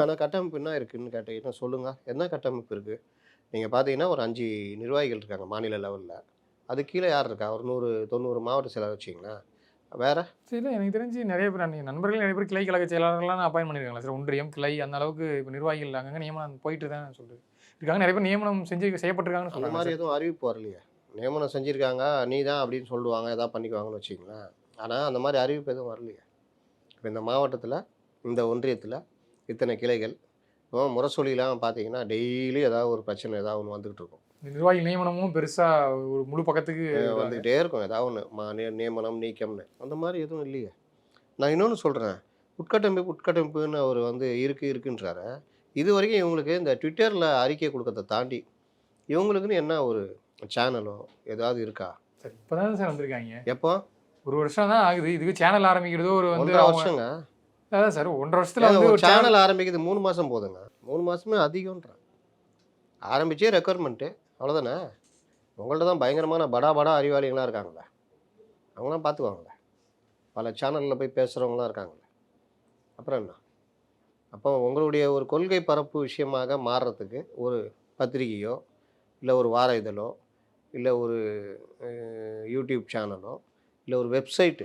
ஆனா கட்டமைப்பு என்ன இருக்குன்னு கேட்டீங்கன்னா சொல்லுங்க. என்ன கட்டமைப்பு இருக்கு? நீங்க பார்த்தீங்கன்னா, ஒரு 5 நிர்வாகிகள் இருக்காங்க மாநில லெவல்ல. அதுக்கு கீழ யார் இருக்கா? ஒரு 100, 90 மாவட்ட செயலாளர் வச்சுக்கங்களேன். வேற? இல்ல எனக்கு தெரிஞ்சு நெறைய பேர் நண்பர்கள் நெறைய பேர் கிளை கழக செயலாளர்கள்லாம் அப்பாயின்ட் பண்ணியிருக்காங்களா சார். ஒன்றியம், கிளை அந்த அளவுக்கு இப்ப நிர்வாகிகள் அங்கங்க நியமனம் போயிட்டு தான் சொல்லுது. இருக்காங்க. நெறைய பேர் நியமனம் செய்யப்பட்டிருக்காங்கன்னு அந்த சொல்றாங்க மாரி சார். எதுவும் அறிவிப்பு வரலையே. நியமனம் செஞ்சிருக்காங்க. நீ தான் அப்படின்னு சொல்லுவாங்க. ஏதாவது பண்ணிக்குவாங்கன்னு வச்சுக்கங்களேன். ஆனா, அந்த மாரி அறிவிப்பு எதுவும் வரலையே. இப்ப இந்த மாவட்டத்தில, இந்த ஒன்றியத்தில இத்தனை கிளைகள். இப்போ முரசொலிலாம் பார்த்தீங்கன்னா, டெய்லி ஏதாவது ஒரு பிரச்சனை ஏதாவது ஒண்ணு வந்துகிட்டு இருக்கும். இந்த நிர்வாகி நியமனமும் பெருசா ஒரு முழு பக்கத்துக்கு இதாங்க. வந்துகிட்டே இருக்கும். ஏதாவது ஒண்ணு. நியமனம், நீக்கம்னு. அந்த மாரி எதுவும் இல்லையே. நான் இன்னொன்னு சொல்றேன். உட்கட்டமைப்பு, உட்கட்டமைப்புன்னு அவரு வந்து இருக்குன்றாரு. இதுவரைக்கும் இவங்களுக்கு இந்த Twitterல அறிக்கை குடுக்கறத தாண்டி, இவங்களுக்குன்னு என்ன ஒரு சேனலோ ஏதாவது இருக்கா? சார் இப்ப தானே சார் வந்திருக்காய்ங்க. எப்போ? 1 வருஷம் தான் ஆகுது. இதுக்கு சேனல் ஆரம்பிக்கிறதோ ஒரு 1 வந்து 1/2 அவங்க வருஷங்க. அதான் சார் 1 1/2 வருஷத்துல ஏங்க வந்து ஒரு ஒரு சேனல் சேனல் ஆரம்பிக்குது 3 மாசம் போதுங்க. 3 மாசமே அதிகம்ன்றேன். ஆரம்பிச்சே ரெக்யர்மென்ட்டு அவ்வளோதானே. உங்கள்ட்ட தான் பயங்கரமான படா படா அறிவாளிகள்லாம் இருக்காங்களே. அவங்கலாம் பார்த்துக்குவாங்களே. பல சேனல்ல போய் பேசுறவங்கலாம் இருக்காங்களே. அப்புறம் என்ன? அப்போ உங்களுடைய ஒரு கொள்கை பரப்பு விஷயமாக மாறுறதுக்கு ஒரு பத்திரிகையோ, இல்ல ஒரு வார இதழோ, இல்ல ஒரு யூடியூப் சேனலோ, இல்ல ஒரு வெப்சைட்